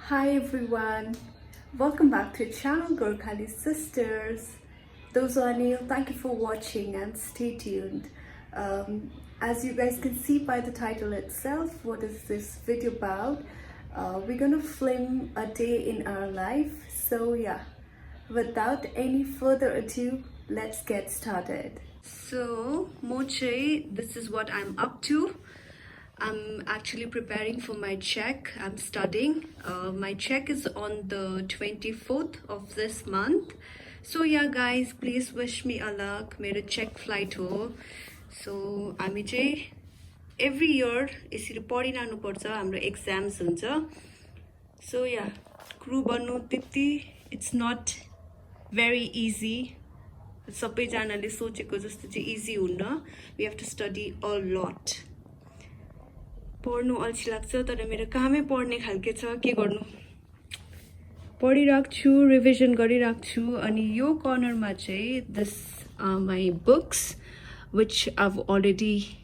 Hi everyone, welcome back to channel Gorkhali Sisters. Those are Anil, thank you for watching and stay tuned. As you guys can see by the title itself, what is this video about? We're gonna film a day in our life. So yeah, without any further ado, let's get started. So Moche, this is what I'm up to. I'm actually preparing for my check. I'm studying. My check is on the 24th of this month. So yeah guys, please wish me a luck. मेरो check flight हो. So हामी चाहिँ every year यसरी पढिरहनु पर्छ. हाम्रो exams हुन्छ. So yeah, crew बन्नु त्यति it's not very easy. सबैजनाले सोचेको जस्तो चाहिँ easy हुन्न. We have to study a lot. पढ्नु अल्छी लाग्छ तर मेरो कामै पढ्ने खालके छ के गर्नु पढिराख्छु रिभिजन गरिराख्छु अनि यो कर्नरमा चाहिँ this my books which I've already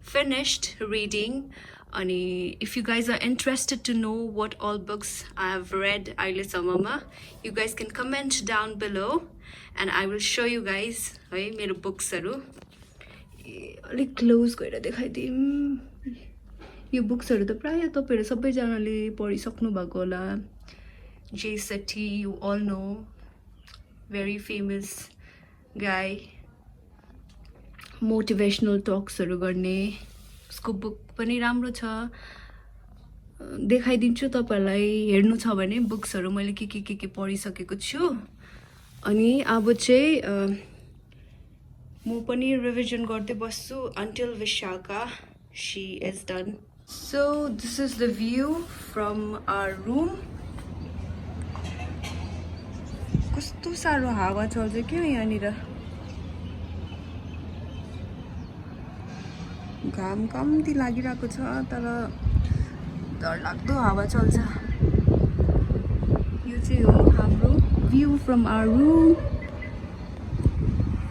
finished reading अनि if you guys are interested to know what all books I have read अहिलेसम्ममा you guys can comment down below and I will show you guys है मेरो बुक्सहरु अलिक close गएर देखाइदिम यो बुक्सहरु त प्राय तपाईहरु सबैजनाले पढिसक्नु भएको होला Jay Shetty you all know very famous guy motivational talks हरु गर्ने उसको बुक पनि राम्रो छ देखाइदिन्छु तपाईलाई हेर्नु छ भने बुक्सहरु मैले के पढिसकेको छु अनि अब चाहिँ म पनि रिभिजन गर्दै बस्छु until Vishaka she is done. So this is the view from our room. कस्तो सारो हावा चल्छ के यहाँनिर घाम कम्ती लागिरहेको छ तर डरलाग्दो हावा चल्छ यो चाहिँ हो हाम्रो view from our room.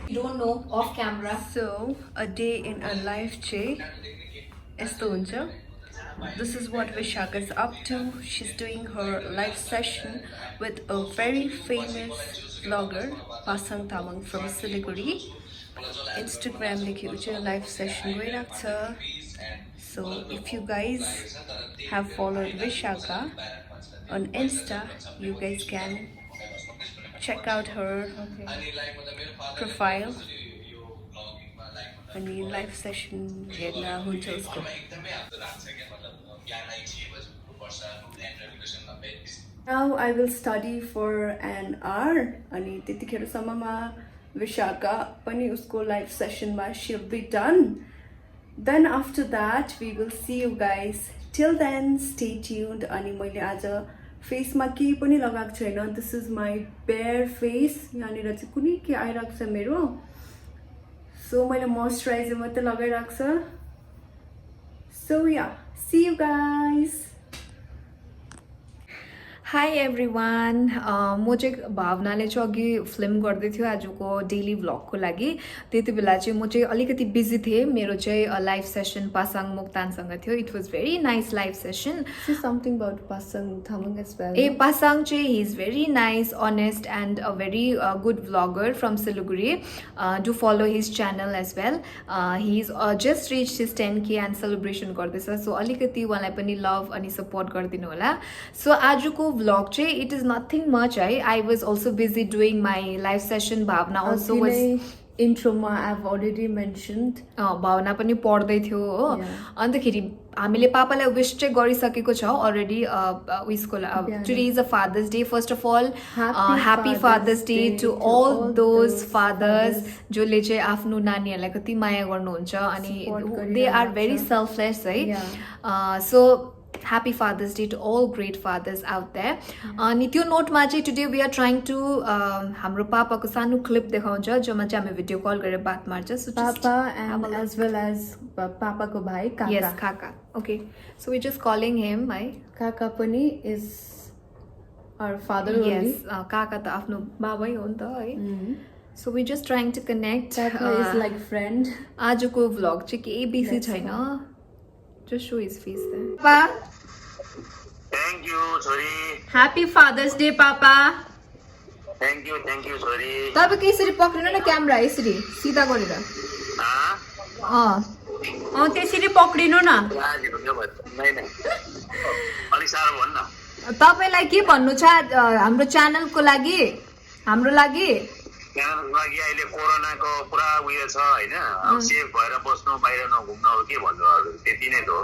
You don't know off camera. So a day in a life चाहिँ यस्तो हुन्छ. This is what Vishaka is up to. She's doing her live session with a very famous vlogger, Pasang Tamang from Siliguri. Instagram देखि उचे live session गइराख्छ. So if you guys have followed Vishaka on Insta, you guys can check out her profile. अनि live session हेर्न हुन्छ उसको Now I will study for an hour अनि त्यतिखेरसम्ममा Vishaka पनि उसको live सेसनमा she'll be done. Then after that we will see you guys. Till then stay tuned. अनि मैले आज फेसमा केही पनि लगाएको छैन. This is my bare face. यहाँनिर चाहिँ कुनै के आइराख्छ छ मेरो. So मैले moisturizer मात्र लगाइराख्छ छ. So yeah, see you guys. Hi everyone. म चाहिँ भावनाले चाहिँ अघि फिल्म गर्दै थियो आजको डेली भ्लगको लागि त्यति बेला चाहिँ म चाहिँ अलिकति बिजी थिए मेरो चाहिँ लाइभ सेसन पासाङ मोक्तानसँग थियो it was very nice live session Say something about Pasang Tamang as well. ए पासाङ चाहिँ he is very nice honest and a very good vlogger from Siliguri. Do follow his channel as well. He's just reached his 10k and celebration गर्दैछ so अलिकति उहाँलाई पनि love अनि support गरिदिनु होला so आजको vlog चाहिँ it is nothing much I was also busy doing my live session Bhavna also was intro ma I've already mentioned भावना पनि पढ्दै थियो हो अन्तखेरि हामीले पापालाई विश चाहिँ गरिसकेको छ अलरेडी उइसको today is a father's day first of all happy father's day to all those fathers जसले चाहिँ आफ्नो नानीहरूलाई कति माया गर्नुहुन्छ अनि दे आर भेरी सेल्फलेस है so Happy Father's Day to all great fathers out there. अनि त्यो नोटमा चाहिँ today we are trying to हाम्रो पापाको सानो क्लिप देखाउँछ जसमा चाहिँ हामी भिडियो कल गरेर बात मार्छ so Papa and as well as पापाको भाइ काका. Yes, Kaka. Okay. So we're just calling him, है. काका पनि is our father only. Yes, काका त आफ्नो बाबै हो नि त है. So we're just trying to connect. Kaka is like friend. आजको vlog चाहिँ केही बेसी छैन. Just show his face there. Papa. Thank you छोरी ह्याप्पी फादर्स डे पापा थ्याङ्क यू छोरी तपाईँको यसरी पक्रिनु न क्यामेरा यसरी सिधा गरेर त्यसरी पक्रिनु न अलिक साह्रो भन्न तपाईँलाई के भन्नु छ हाम्रो च्यानलको लागि हाम्रो लागि च्यानलको लागि अहिले कोरोनाको पुरा उयो छ होइन अब सेफ भएर बस्नु बाहिर नघुम्नु अब के भन्नु अरू त्यति नै त हो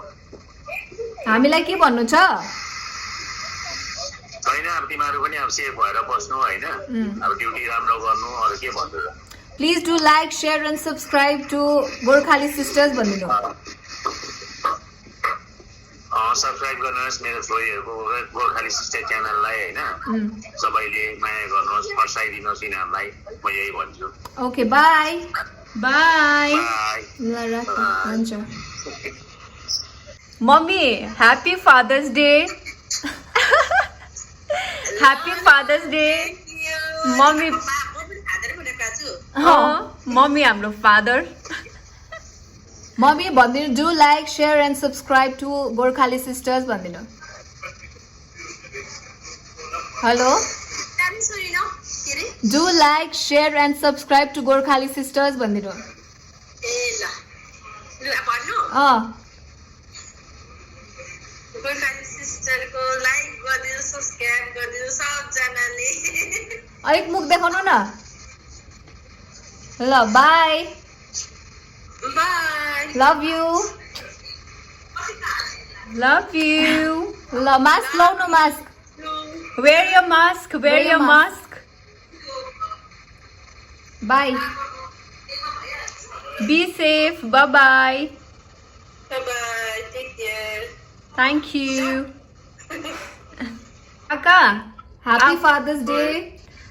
हामीलाई के भन्नु छ होइन अब तिमीहरू पनि अब सेफ भएर बस्नु होइन अब ड्युटी राम्रो गर्नु अरू के भन्नु र please do like share and subscribe to Gorkhali sisters भनिदिनु सब्सक्राइब गर्नुहोस् मेरो छोरीहरूको गोर्खाली सिस्टर च्यानललाई होइन सबैले माया गर्नुहोस् फर्साइदिनुहोस् यिनीहरूलाई म यही भन्छु ओके बाई बाई बाई ल राख हुन्छ मम्मी happy father's day happy father's day मम्मी मम्मी हाम्रो फादर मम्मी भनिदिनु do like share and subscribe to Gorkhali sisters भनिदिनु hello do like share and subscribe to Gorkhali sisters भनिदिनु अलिक मुख देखाउनु न ल बाई लभ यु ल मास्क लाउनु mask Wear your mask. Wear your mask. Bye Be safe. Bye bye. Bye-bye. Take care. Thank you. Kaka. Happy father's day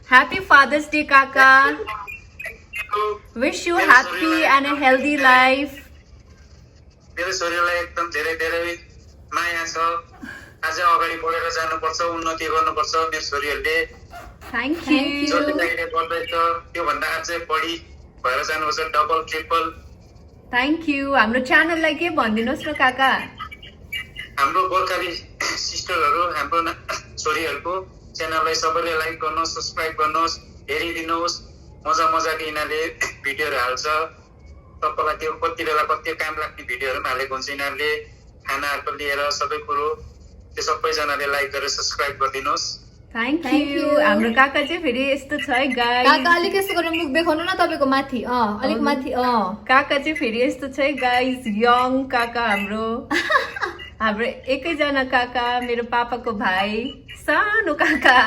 Happy Father's Day, Kaka. Wish you happy and a healthy life. मेरो छोरीलाई एकदम धेरै धेरै माया छ आज अगाडि बढेर जानुपर्छ उन्नति गर्नुपर्छ मेरो छोरीहरूले Thank जति you. चाहिने गर्दैछ त्योभन्दा अझै बढी भएर जानुपर्छ डबल ट्रिपल Thank you. हाम्रो च्यानललाई के भनिदिनुहोस् न काका. हाम्रो गोर्खाली सिस्टरहरू हाम्रो छोरीहरूको च्यानललाई सबैले लाइक गर्नुहोस् सब्सक्राइब गर्नुहोस् हेरिदिनुहोस् मजा मजाको यिनीहरूले भिडियोहरू हाल्छ तपाईँलाई त्यो कति बेला कति काम लाग्ने भिडियोहरू पनि हालेको हुन्छ यिनीहरूले खानाहरूको लिएर सबै कुरो त्यो सबैजनाले लाइक गरेर सब्सक्राइब गरिदिनुहोस् Thank Thank you. you. हाम्रो काका चाहिँ फेरि यस्तो छ है गाइस. काका अलिक यस्तो गरेर मुख देखाउनु न तपाईँको माथि अलिक माथि काका चाहिँ फेरि यस्तो छ है गाइस. यङ काका हाम्रो. हाम्रो एकैजना काका मेरो पापाको भाइ सानो काका.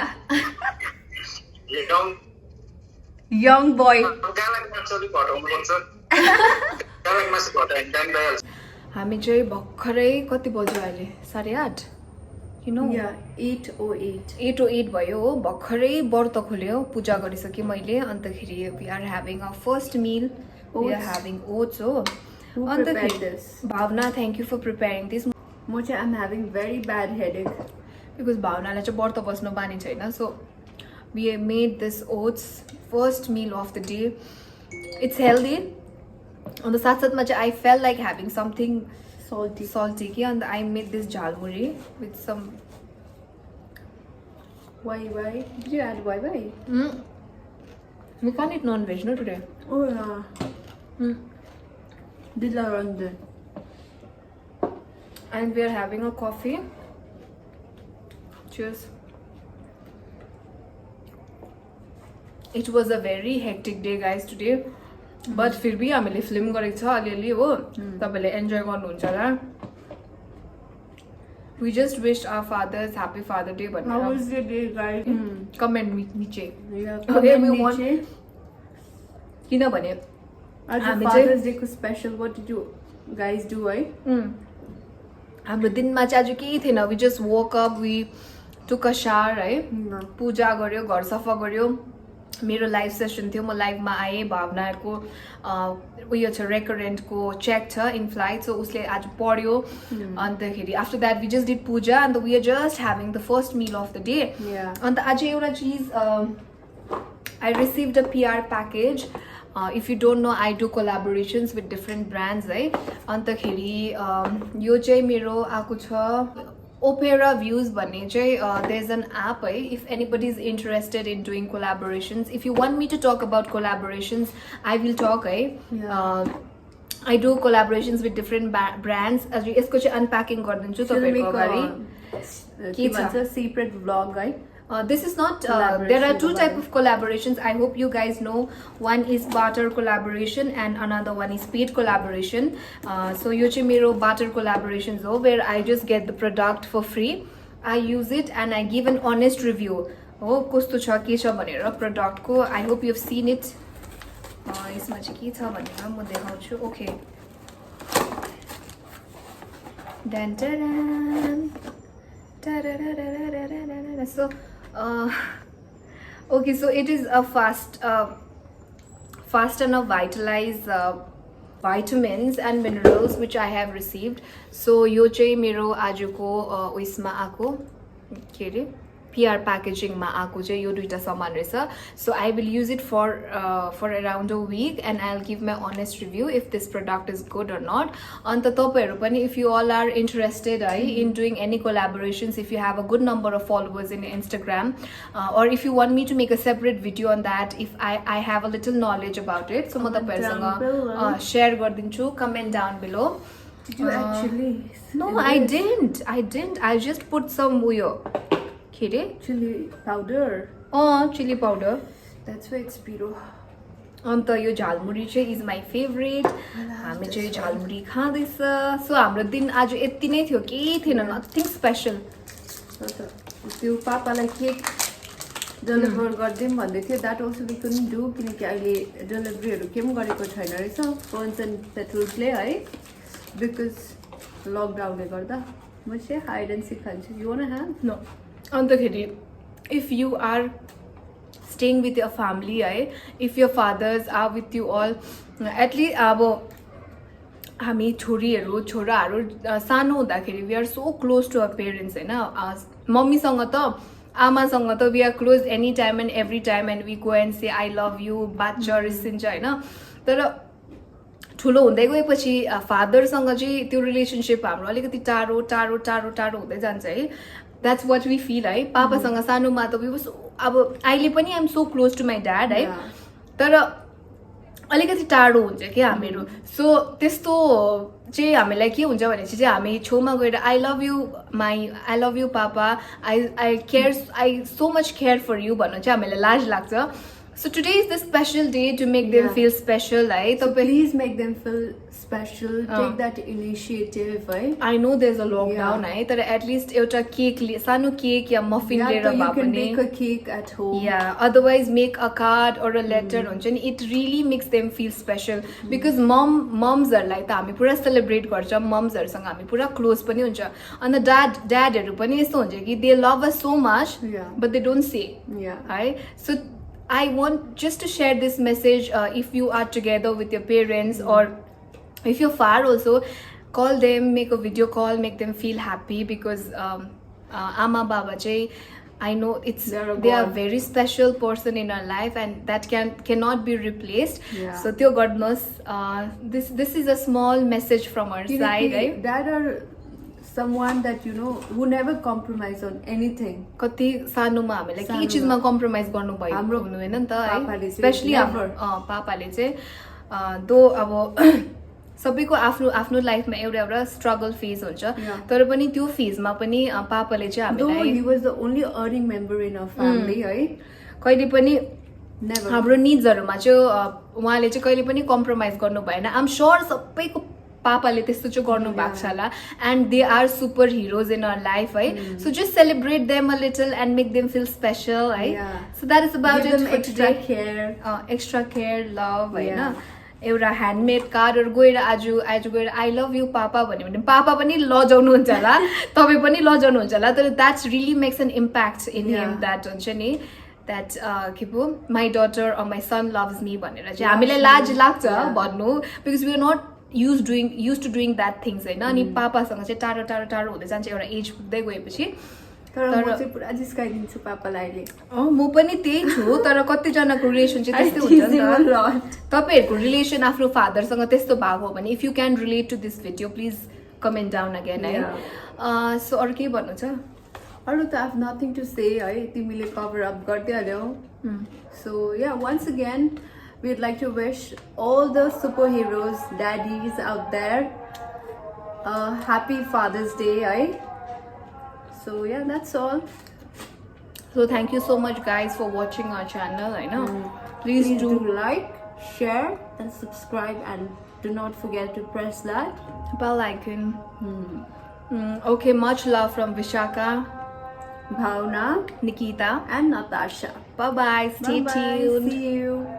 Young boy. हामी चाहिँ भर्खरै कति बज्यो अहिले 8:30 किन 8:08 भयो हो भर्खरै व्रत खोल्यो पूजा गरिसकेँ मैले अन्तखेरि we are having a first meal we are having oats हो अन्तखेरि Bhavana thank you for preparing this म चाहिँ आम having very bad headache. Because भावनालाई चाहिँ व्रत बस्नु बानी छैन so we made this oats first meal of the day it's healthy अन्त साथसाथमा चाहिँ I feel like having something salty कि अन्त I made this jhalmuri with some Why? Did you add why? we can't eat non-veg no today Oh yeah. Dilla Randa. and we are having a coffee cheers it was a very hectic day guys today but फिर भी हामीले film गरेको छ अलिअलि हो तपाईले enjoy गर्नुहुन्छ होला we just wished our fathers happy father day How भनेर was your day, guys? Comment नीचे Yeah. Okay, we comment want- niche. किनभने As a हामी Father's Day को special, what did you guys do? हाम्रो दिनमा चाहिँ आज केही थिएन we just woke up we took a shower है पूजा गर्यो घर सफा गर्यो मेरो लाइभ सेसन थियो म लाइभमा आएँ भावनाको उयो छ रेकरेन्टको चेक छ इन फ्लाइट सो उसले आज पढ्यो अन्तखेरि after that we just did puja अन्त we are just having the first meal of the day अन्त आज एउटा चिज I received a PR package if you don't know I do collaborations with different brands है अन्तखेरि यो चाहिँ मेरो आएको छ Opera Views भन्ने चाहिँ there's an app है, if anybody is interested in doing collaborations, if you want me to talk about collaborations, I will talk है. I do collaborations with different brands. यसको चाहिँ unpacking गरिदिन्छु तपाईहरुको अगाडि. के भन्छ secret vlog है. This is not, there are two type of collaborations. I hope you guys know. One is barter collaboration and another one is paid collaboration. So यो चाहिँ मेरो barter collaborations हो, where I just get the product for free. I use it and I give an honest review. हो कस्तो छ के छ भनेर product को. I hope you have seen it. यसमा चाहिँ के छ भनेर म देखाउँछु. Okay. Dan dan. So okay, so it is a fast and a vitalize vitamins and minerals which I have received. So यो चाहिँ मेरो आजको उइसमा आको के अरे PR packaging मा आको चाहिँ यो दुईटा सामान रहेछ. So I will use it for around a week and I'll give my honest review if this product is good or not. अन्त तपाईहरु पनि if you all are interested in doing any collaborations, if you have a good number of followers in Instagram, or if you want me to make a separate video on that, if I have a little knowledge about it, so म तपाईहरुसँग share गरिदिन्छु. Comment down below. You actually no, I didn't. I just put some uyo. Chili powder. Chili powder. That's why it's piro. अन्त यो झालमुरी चाहिँ is my favorite. हामी चाहिँ झालमुरी खाँदैछ. So हाम्रो दिन आज यति नै थियो, केही थिएन, nothing special. त्यो पापालाई केक डेलिभर गर्दिम भन्दै थियो. That also we couldn't do किनकि अहिले डेलिभरीहरु केही पनि गरेको छैन रहेछ फोन्स एन्ड पेट्रोलले है, because लकडाउनले गर्दा. म चाहिँ हाइड एन्ड सिक खान्छु. You wanna have? No. अन्तखेरि if you are staying with your family है, if your fathers are with you all, at least अब हामी छोराहरू सानो हुँदाखेरि we are so close to our parents हैन. मम्मीसँग त आमासँग त we are close any time and every time and we go and say I love you, बाच्चा रिसिन्छ हैन. तर ठुलो हुँदै गएपछि फादरसँग चाहिँ त्यो रिलेसनशिप हाम्रो अलिकति टाढो हुँदै जान्छ है. That's what we feel है. पापासँग सानोमा त अब अहिले पनि I'm so close to my dad है, तर अलिकति टाढो हुन्छ के हामीहरू. सो त्यस्तो चाहिँ हामीलाई के हुन्छ भने चाहिँ हामी छेउमा गएर I love you papa, I so much care for you भन्नु चाहिँ हामीलाई लाज लाग्छ. So today is the special day to make them feel special है. So please make them feel special. Take that initiative है. I know there's a lockdown है, तर at least एउटा केक सानो केक या मफिन लिएर भए पनि. You can make a cake at home. Yeah, otherwise make a card or a letter हुन्छ नि. It really makes them feel special because momsहरुलाई त हामी पुरा सेलिब्रेट गर्छौं. momsहरुसँग हामी पुरा क्लोज पनि हुन्छ. अनि dadहरु पनि यस्तो हुन्छ कि they love us so much but they don't say. है. So I want just to share this message. If you are together with your parents or if you're far also, call them, make a video call, make them feel happy because ama baba चाहिँ I know they are very special person in our life and that cannot be replaced. So त्यो गर्नुहोस्. This is a small message from our side right? That are someone that you know who never compromise on anything. कति सानोमा हामीलाई के चीजमा compromise गर्नु भयो हुनु हैन नि त है. स्पेशली पापाले चाहिँ दो अब सबैको आफ्नो लाइफमा एउटा स्ट्रगल फेज हुन्छ, तर पनि त्यो फेजमा पनि पापाले चाहिँ हामीलाई he was the only earning member in our family है. कहिले पनि हाम्रो निड्सहरुमा चाहिँ उहाँले चाहिँ कहिले पनि कम्प्रोमाइज गर्नु भएन. आइ एम श्योर सबैको पापाले त्यस्तो चाहिँ गर्नु भएको छ होला. And they are superheroes in our life है. So just celebrate them a little and make them feel special है. So that is about it for today. Extra care love हैन. एउटा ह्यान्डमेड कार्डहरु गएर आज गएर आई लभ यु पापा भन्यो भने पापा पनि लजाउनुहुन्छ होला, तपाई पनि लजाउनुहुन्छ होला, तर that's really makes an impact in him. That हुन्छ नि that के पो my daughter or my son loves me भनेर चाहिँ हामीलाई लाज लाग्छ भन्नु, because we are not used to doing that things हैन. अनि पापासँग चाहिँ टाढो हुँदै जान्छ एउटा एज पुग्दै गएपछि. तर म चाहिँ पुरा जिस्काइदिन्छु पापालाई अहिले. म पनि त्यही छु, तर कति जनाको रिलेसन चाहिँ त्यस्तो हुन्छ नि त. तपाईहरुको रिलेसन आफ्नो फादरसँग त्यस्तो भएको हो भने if you can relate to this video, please comment down again. Yeah. So अरू के भन्नु छ? अरू त I have nothing to say है, तिमीले cover up गर्दिहाल्यौ. So yeah, once again we'd like to wish all the superheroes daddies out there a happy Father's Day hai. So yeah, that's all. So thank you so much guys for watching our channel. I know. Please do like, share and subscribe, and do not forget to press that bell icon. Okay, much love from Vishaka, Bhavna Nikita, and Natasha. bye bye, stay Bye-bye. tuned. See you.